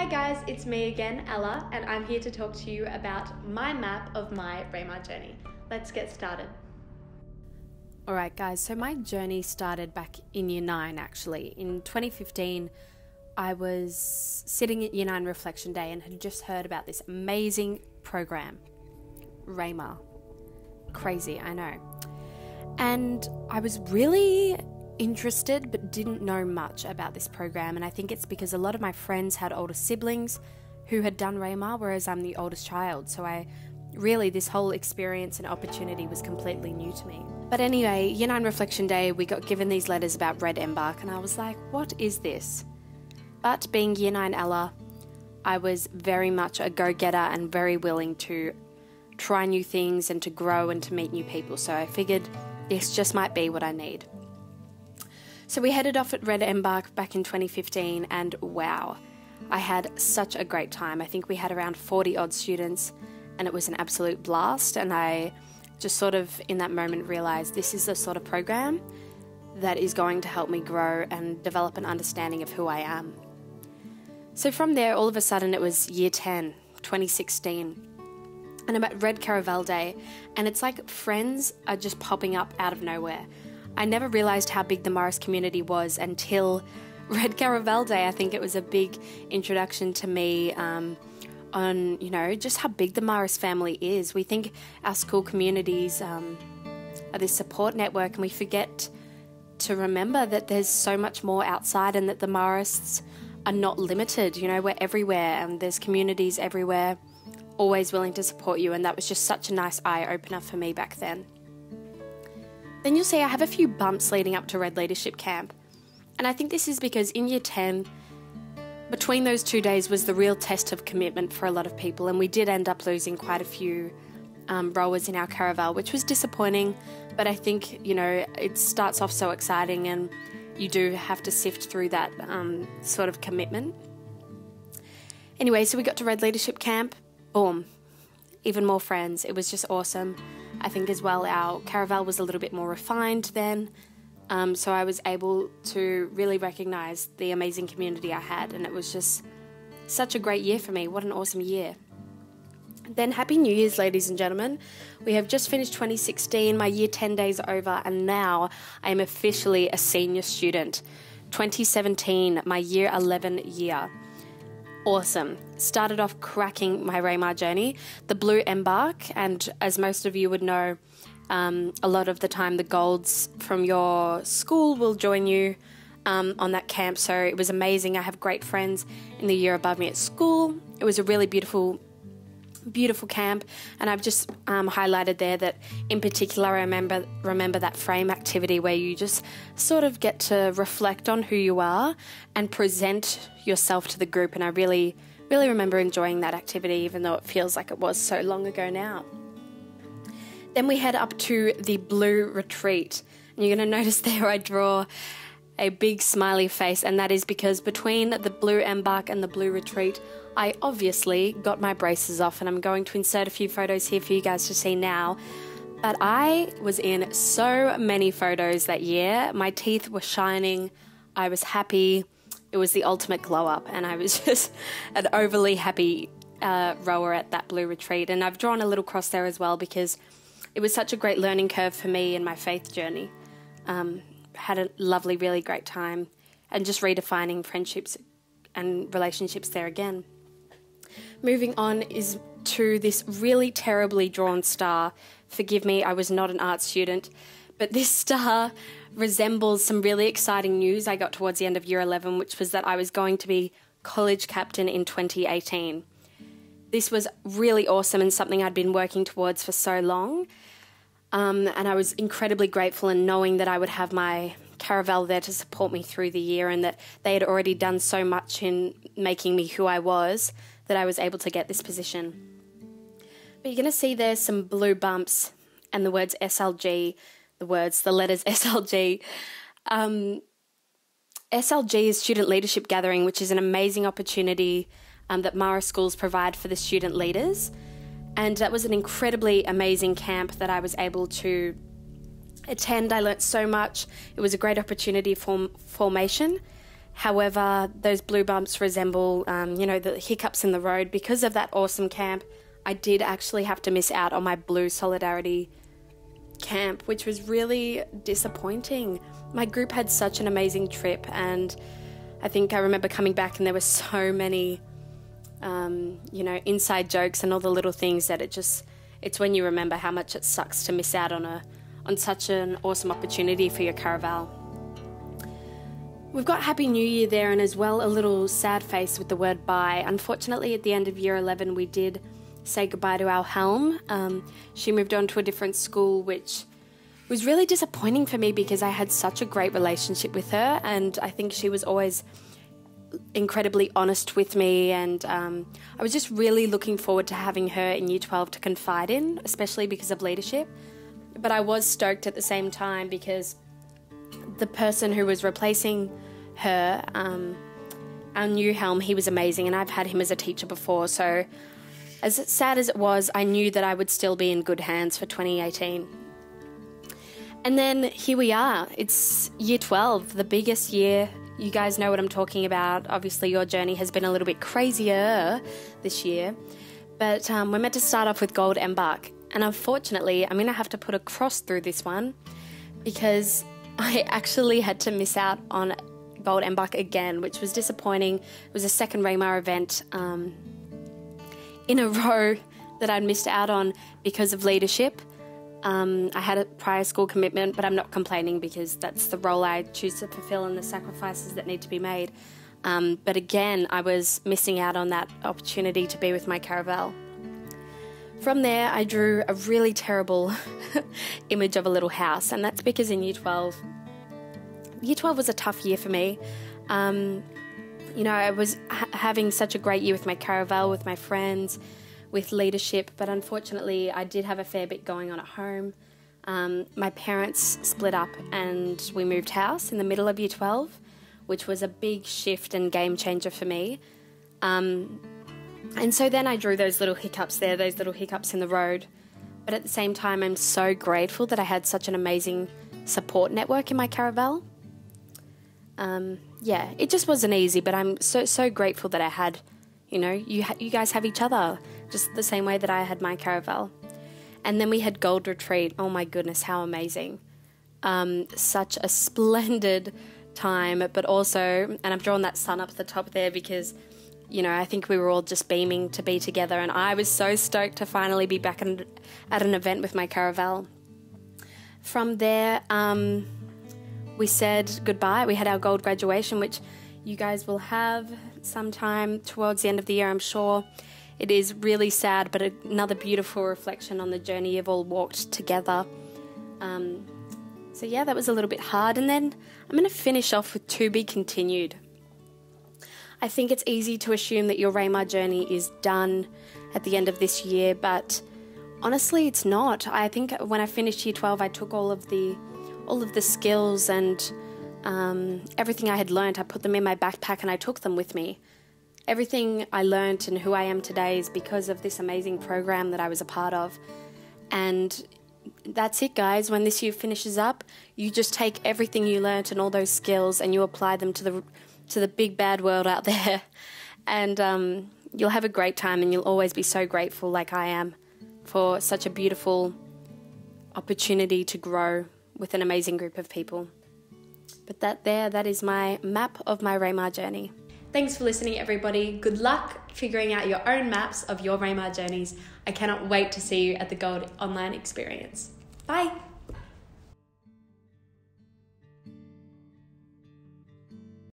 Hi guys, it's me again, Ella, and I'm here to talk to you about my map of my Remar journey. Let's get started. Alright guys, so my journey started back in Year 9 actually. In 2015, I was sitting at Year 9 Reflection Day and had just heard about this amazing program, Remar. Crazy, I know. And I was really interested but didn't know much about this program, and I think it's because a lot of my friends had older siblings who had done Remar, whereas I'm the oldest child, so this whole experience and opportunity was completely new to me. But anyway, Year 9 Reflection Day, we got given these letters about Red Embark, and I was like, what is this? But being Year 9 Ella, I was very much a go-getter and very willing to try new things and to grow and to meet new people, so I figured this just might be what I need. So we headed off at Red Embark back in 2015, and wow, I had such a great time. I think we had around 40 odd students, and it was an absolute blast, and I just sort of in that moment realised this is the sort of program that is going to help me grow and develop an understanding of who I am. So from there, all of a sudden it was Year 10, 2016, and I'm at Red Caravel Day, and it's like friends are just popping up out of nowhere. I never realised how big the Morris community was until Red Caravel Day. I think it was a big introduction to me on, just how big the Morris family is. We think our school communities are this support network, and we forget to remember that there's so much more outside and that the Morris are not limited. We're everywhere, and there's communities everywhere always willing to support you, and that was just such a nice eye-opener for me back then. Then you'll see I have a few bumps leading up to Red Leadership Camp, and I think this is because in Year 10, between those 2 days was the real test of commitment for a lot of people, and we did end up losing quite a few rowers in our caravel, which was disappointing, but I think, it starts off so exciting and you do have to sift through that sort of commitment. Anyway, so we got to Red Leadership Camp, boom, even more friends. It was just awesome. I think as well our caravel was a little bit more refined then, so I was able to really recognise the amazing community I had, and it was just such a great year for me. What an awesome year. Then Happy New Year's, ladies and gentlemen. We have just finished 2016, my Year 10 days are over, and now I am officially a senior student. 2017, my Year 11 year. Awesome. Started off cracking my Remar journey, the Blue Embark, and as most of you would know, a lot of the time the golds from your school will join you on that camp, so it was amazing. I have great friends in the year above me at school. It was a really beautiful camp, and I've just highlighted there that in particular I remember that frame activity where you just sort of get to reflect on who you are and present yourself to the group, and I really remember enjoying that activity, even though it feels like it was so long ago now. Then we head up to the Blue Retreat, and you're going to notice there I draw a big smiley face, and that is because between the Blue Embark and the Blue Retreat I obviously got my braces off, and I'm going to insert a few photos here for you guys to see now. But I was in so many photos that year. My teeth were shining. I was happy. It was the ultimate glow up, and I was just an overly happy rower at that Blue Retreat. And I've drawn a little cross there as well because it was such a great learning curve for me in my faith journey. Had a lovely, really great time, and just redefining friendships and relationships there again. Moving on is to this really terribly drawn star. Forgive me, I was not an art student, but this star resembles some really exciting news I got towards the end of Year 11, which was that I was going to be college captain in 2018. This was really awesome and something I'd been working towards for so long, and I was incredibly grateful in knowing that I would have my caravel there to support me through the year, and that they had already done so much in making me who I was that I was able to get this position. But you're going to see there's some blue bumps and the words SLG, the letters SLG. SLG is Student Leadership Gathering, which is an amazing opportunity that Mara schools provide for the student leaders. And that was an incredibly amazing camp that I was able to attend. I learnt so much. It was a great opportunity for formation. However, those blue bumps resemble, the hiccups in the road. Because of that awesome camp, I did actually have to miss out on my Blue Solidarity camp, which was really disappointing. My group had such an amazing trip, and I think I remember coming back and there were so many, inside jokes and all the little things that it's when you remember how much it sucks to miss out on such an awesome opportunity for your caravel. We've got Happy New Year there, and as well a little sad face with the word bye. Unfortunately, at the end of year 11, we did say goodbye to our helm. She moved on to a different school, which was really disappointing for me because I had such a great relationship with her, and I think she was always incredibly honest with me, and I was just really looking forward to having her in year 12 to confide in, especially because of leadership. But I was stoked at the same time because the person who was replacing her, our new helm, he was amazing, and I've had him as a teacher before, so as sad as it was, I knew that I would still be in good hands for 2018. And then here we are. It's year 12, the biggest year. You guys know what I'm talking about. Obviously, your journey has been a little bit crazier this year, but we're meant to start off with Gold Embark, and unfortunately, I'm going to have to put a cross through this one because I actually had to miss out on Gold Embark again, which was disappointing. It was a second Remar event in a row that I'd missed out on because of leadership. I had a prior school commitment, but I'm not complaining because that's the role I choose to fulfill and the sacrifices that need to be made. But again, I was missing out on that opportunity to be with my caravel. From there, I drew a really terrible image of a little house, and that's because in year 12 was a tough year for me. I was having such a great year with my caravel, with my friends, with leadership, but unfortunately I did have a fair bit going on at home. My parents split up and we moved house in the middle of year 12, which was a big shift and game changer for me. And so then I drew those little hiccups there, those little hiccups in the road. But at the same time, I'm so grateful that I had such an amazing support network in my caravel. It just wasn't easy, but I'm so grateful that I had, you guys have each other, just the same way that I had my caravel. And then we had Gold Retreat. Oh my goodness, how amazing. Such a splendid time, but also, and I've drawn that sun up the top there because, I think we were all just beaming to be together, and I was so stoked to finally be back at an event with my caravel. From there, we said goodbye. We had our gold graduation, which you guys will have sometime towards the end of the year, I'm sure. It is really sad, but another beautiful reflection on the journey you've all walked together. That was a little bit hard. And then I'm going to finish off with to be continued. I think it's easy to assume that your Remar journey is done at the end of this year, but honestly, it's not. I think when I finished year 12, I took all of the skills and everything I had learned, I put them in my backpack and I took them with me. Everything I learned and who I am today is because of this amazing program that I was a part of. And that's it, guys. When this year finishes up, you just take everything you learned and all those skills and you apply them to the big bad world out there. And you'll have a great time, and you'll always be so grateful, like I am, for such a beautiful opportunity to grow with an amazing group of people. But that is my map of my Remar journey. Thanks for listening, everybody. Good luck figuring out your own maps of your Remar journeys. I cannot wait to see you at the Gold Online experience. Bye.